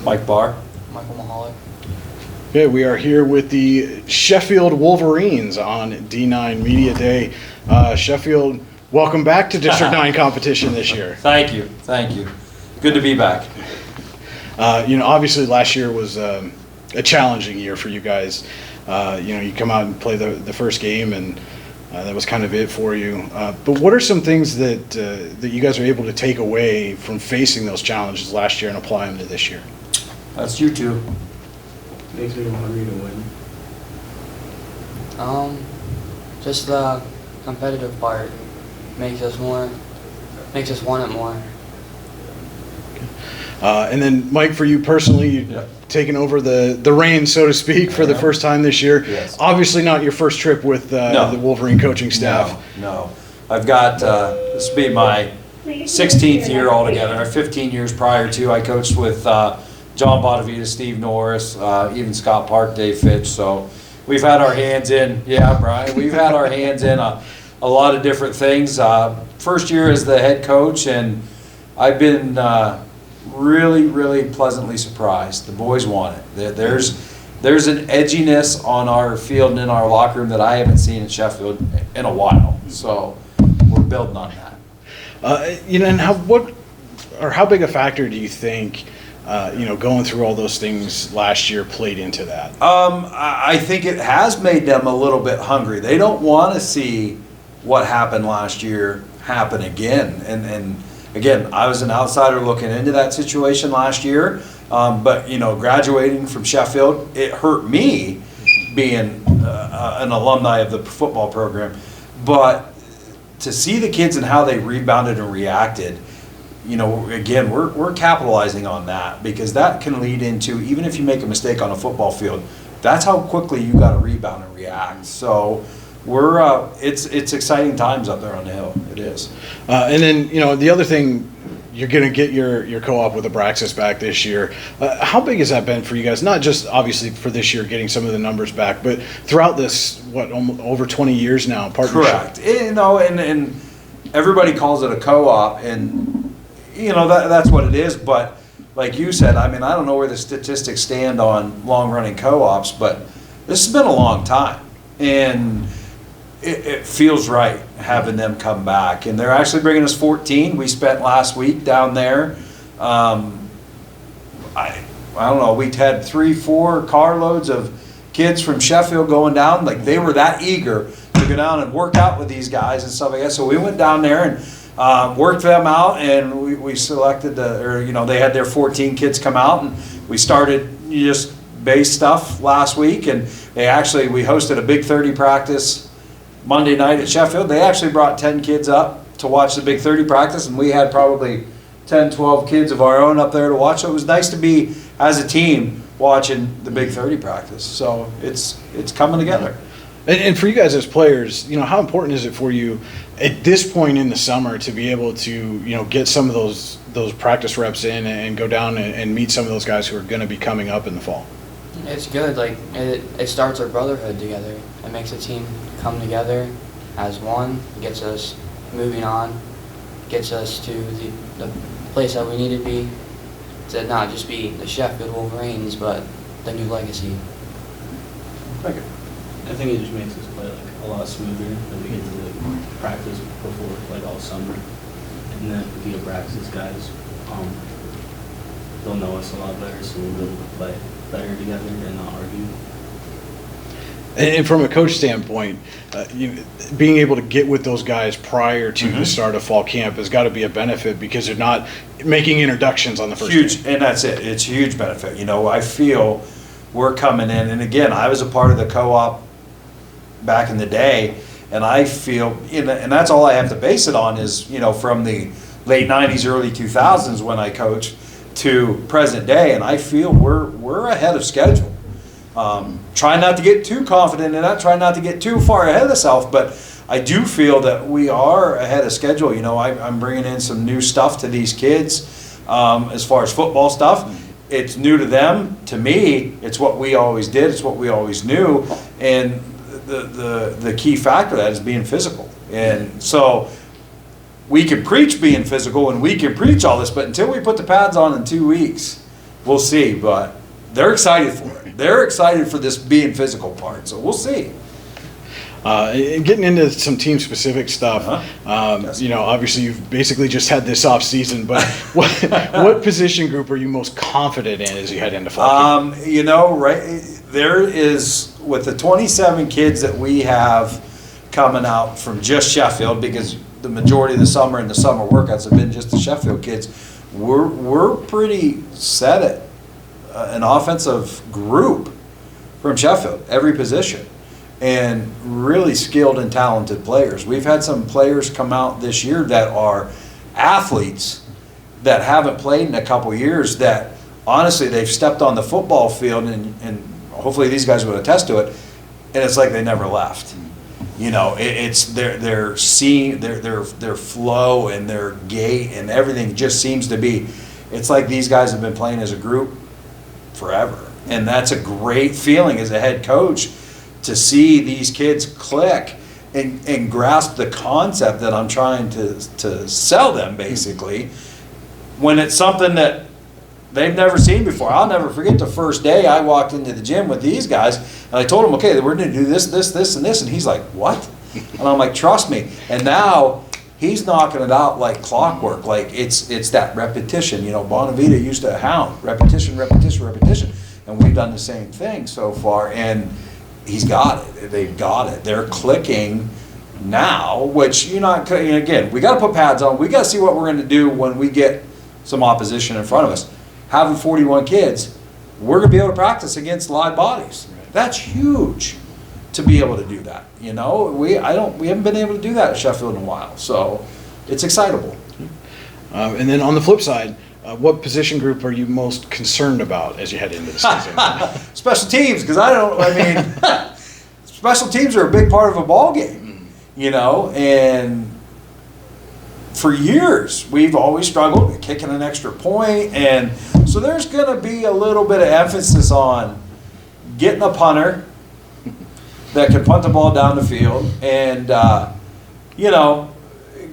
Mike Barr. Michael Mahalik. Okay, we are here with the Sheffield Wolverines on D9 Media Day. Sheffield, welcome back to District 9 competition this year. Thank you. Good to be back. Obviously last year was a challenging year for you guys. You come out and play the first game, and that was kind of it for you. But what are some things that you guys are able to take away from facing those challenges last year and apply them to this year? That's you two. Makes me hungry to win. Just the competitive part makes us want it more. And then, Mike, for you personally, you've taken over the reins, so to speak, for the first time this year. Yes. Obviously not your first trip with the Wolverine coaching staff. No. I've got, this will be my 16th year altogether. 15 years prior to, I coached with John Bonavita, Steve Norris, even Scott Park, Dave Fitch. So we've had our hands in, Brian, we've had our hands in a lot of different things. First year as the head coach, and I've been really, really pleasantly surprised. The boys want it. There's an edginess on our field and in our locker room that I haven't seen in Sheffield in a while. So we're building on that. And how big a factor do you think going through all those things last year played into that? I think it has made them a little bit hungry. They don't want to see what happened last year happen again. And again, I was an outsider looking into that situation last year. But graduating from Sheffield, it hurt me being an alumni of the football program. But to see the kids and how they rebounded and reacted, again, we're capitalizing on that, because that can lead into, even if you make a mistake on a football field, that's how quickly you got to rebound and react. So it's exciting times up there on the hill. It is. And then the other thing, you're going to get your co-op with Abraxas back this year. How big has that been for you guys? Not just obviously for this year, getting some of the numbers back, but throughout this over 20 years now partnership. Correct. And everybody calls it a co-op, and that's what it is. But like you said, I don't know where the statistics stand on long-running co-ops, but this has been a long time, and it feels right having them come back. And they're actually bringing us 14. We spent last week down there. I don't know, we had 3-4 carloads of kids from Sheffield going down. Like, they were that eager to go down and work out with these guys and stuff like that. So we went down there and worked them out, and we selected they had their 14 kids come out, and we started just base stuff last week. And we hosted a Big 30 practice Monday night at Sheffield. They actually brought 10 kids up to watch the Big 30 practice, and we had probably 10, 12 kids of our own up there to watch. So it was nice to be, as a team, watching the Big 30 practice. So it's coming together. And for you guys as players, how important is it for you at this point in the summer to be able to, get some of those practice reps in and go down and meet some of those guys who are going to be coming up in the fall? It's good. Like, it starts our brotherhood together. It makes a team come together as one, gets us moving on, gets us to the place that we need to be, to not just be the Sheffield Wolverines, but the new legacy. Thank you. I think it just makes us play a lot smoother than we get to practice before all summer. And then the Abraxas guys, they'll know us a lot better, so we'll be able to play better together and not argue. And from a coach standpoint, being able to get with those guys prior to the start of fall camp has got to be a benefit, because they're not making introductions on the first game. And that's it. It's a huge benefit. I feel we're coming in, and again, I was a part of the co-op back in the day, and I feel, and that's all I have to base it on is, from the late 90s, early 2000s when I coached to present day, and I feel we're ahead of schedule. Try not to get too confident in that, try not to get too far ahead of the self, but I do feel that we are ahead of schedule. I'm bringing in some new stuff to these kids as far as football stuff. It's new to them. To me, it's what we always did. It's what we always knew. And the key factor of that is being physical. And so we can preach being physical and we can preach all this, but until we put the pads on in 2 weeks, we'll see. But they're excited for it. They're excited for this being physical part, so we'll see. And getting into some team-specific stuff, Yes. you know, obviously you've basically just had this off season, but what position group are you most confident in as you head into fall camp? You know, right, there is, with the 27 kids that we have coming out from just Sheffield, because the majority of the summer and the summer workouts have been just the Sheffield kids, we're pretty set at an offensive group from Sheffield, every position, and really skilled and talented players. We've had some players come out this year that are athletes that haven't played in a couple years, that honestly they've stepped on the football field, and hopefully these guys would attest to it, and it's like they never left. You know, it's their flow and their gait and everything just seems to be, it's like these guys have been playing as a group forever. And that's a great feeling as a head coach, to see these kids click and grasp the concept that I'm trying to sell them, basically, when it's something that they've never seen before. I'll never forget the first day I walked into the gym with these guys, and I told them, okay, we're going to do this, this, this, and this, and he's like, what? And I'm like, trust me. And now he's knocking it out like clockwork. Like it's that repetition. You know, Bonavita used to hound repetition, repetition, repetition, and we've done the same thing so far. And he's got it. They've got it. They're clicking now. Which again, we got to put pads on. We got to see what we're going to do when we get some opposition in front of us. Having 41 kids, we're going to be able to practice against live bodies. That's huge to be able to do that. You know, we haven't been able to do that at Sheffield in a while, so it's excitable. And then on the flip side, what position group are you most concerned about as you head into the season? Special teams, because special teams are a big part of a ball game. You know, and for years we've always struggled with kicking an extra point, and so there's going to be a little bit of emphasis on getting a punter that can punt the ball down the field, and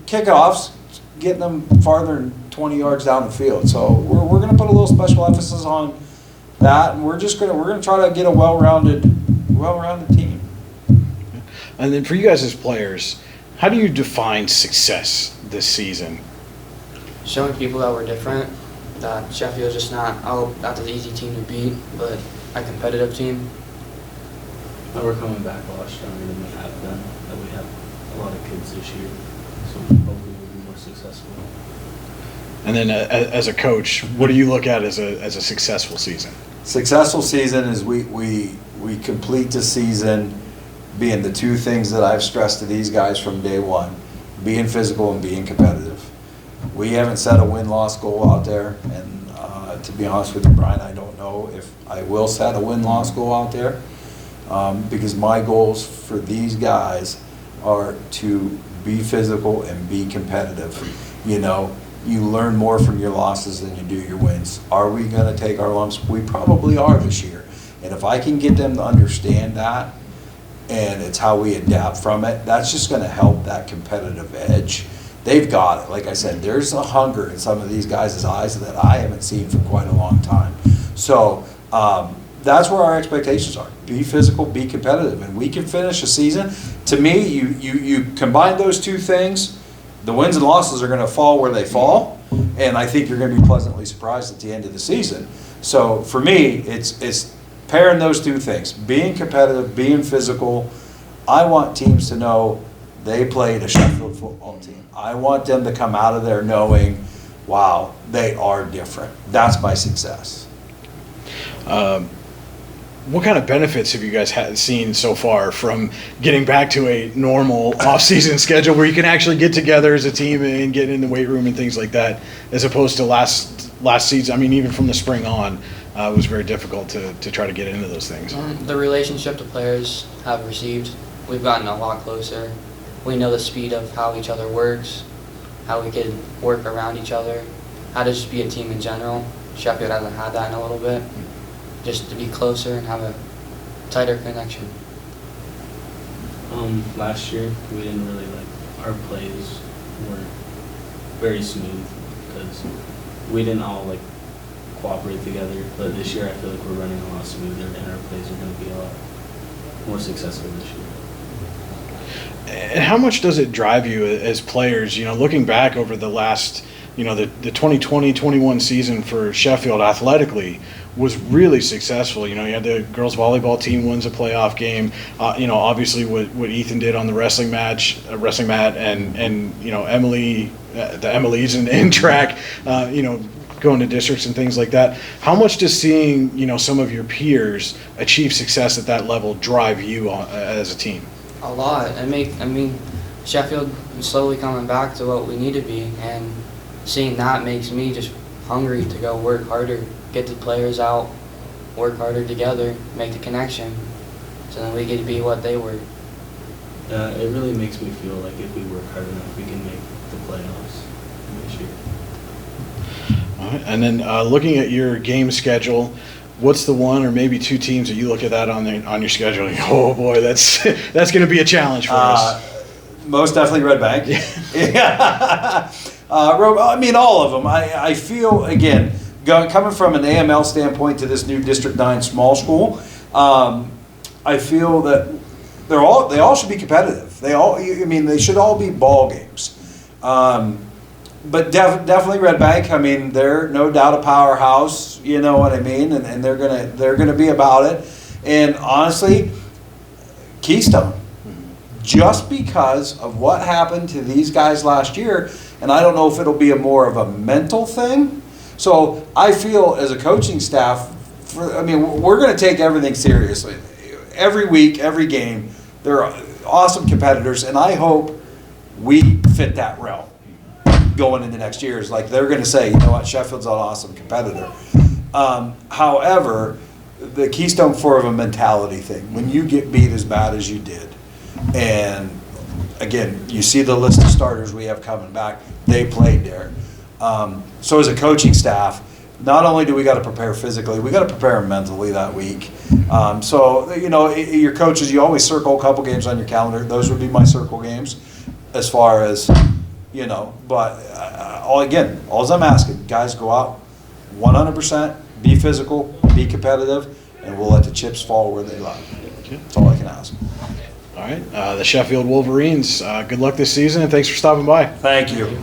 kickoffs, getting them farther than 20 yards down the field. So we're going to put a little special emphasis on that, and we're going to try to get a well-rounded team. And then for you guys as players, how do you define success this season? Showing people that we're different, that Sheffield's just not an easy team to beat, but a competitive team. That we're coming back a lot stronger than we have been, that we have a lot of kids this year, so hopefully we'll be more successful. And then as a coach, what do you look at as a successful season? Successful season is we complete the season being the two things that I've stressed to these guys from day one: being physical and being competitive. We haven't set a win-loss goal out there, and to be honest with you, Brian, I don't know if I will set a win-loss goal out there, because my goals for these guys are to be physical and be competitive. You know, you learn more from your losses than you do your wins. Are we going to take our lumps? We probably are this year. And if I can get them to understand that, and it's how we adapt from it, that's just going to help that competitive edge. They've got it. Like I said, there's a hunger in some of these guys' eyes that I haven't seen for quite a long time. So that's where our expectations are. Be physical, be competitive, and we can finish a season. To me, you combine those two things, the wins and losses are going to fall where they fall, and I think you're going to be pleasantly surprised at the end of the season. So for me, it's pairing those two things, being competitive, being physical. I want teams to know they played a Sheffield football team. I want them to come out of there knowing, wow, they are different. That's my success. What kind of benefits have you guys seen so far from getting back to a normal off-season schedule where you can actually get together as a team and get in the weight room and things like that, as opposed to last season? I mean, even from the spring on, it was very difficult to try to get into those things. The relationship the players have received, we've gotten a lot closer. We know the speed of how each other works, how we could work around each other, how to just be a team in general. Sheffield hasn't had that in a little bit. Just to be closer and have a tighter connection. Last year we didn't really our plays weren't very smooth because we didn't all like cooperate together. But this year, I feel like we're running a lot smoother, and our plays are going to be a lot more successful this year. And how much does it drive you as players, looking back over the last, the 2020-21 season for Sheffield athletically was really successful. You had the girls volleyball team wins a playoff game. Obviously what Ethan did on the wrestling mat, and Emily, the Emily's in track, going to districts and things like that. How much does seeing, some of your peers achieve success at that level drive you as a team? A lot. Sheffield is slowly coming back to what we need to be, and seeing that makes me just hungry to go work harder, get the players out, work harder together, make the connection, so then we get to be what they were. It really makes me feel like if we work hard enough, we can make the playoffs this year. All right. And then looking at your game schedule, what's the one or maybe two teams that you look at that on your schedule and oh boy, that's going to be a challenge for us? Most definitely Red Bank. Yeah. All of them. I feel, again, coming from an AML standpoint to this new District 9 small school, I feel that they all should be competitive. They should all be ball games. But definitely Red Bank. They're no doubt a powerhouse. You know what I mean, and they're gonna be about it. And honestly, Keystone, just because of what happened to these guys last year, and I don't know if it'll be more of a mental thing. So I feel as a coaching staff, we're gonna take everything seriously. Every week, every game, they're awesome competitors, and I hope we fit that realm going into next year. Is like they're going to say, you know what, Sheffield's an awesome competitor. However, the Keystone 4 of a mentality thing. When you get beat as bad as you did, and again, you see the list of starters we have coming back, they played there. So as a coaching staff, not only do we got to prepare physically, we got to prepare mentally that week. Your coaches, you always circle a couple games on your calendar. Those would be my circle games as far as, but all I'm asking, guys, go out 100%, be physical, be competitive, and we'll let the chips fall where they lie. That's all I can ask. All right, the Sheffield Wolverines, good luck this season, and thanks for stopping by. Thank you.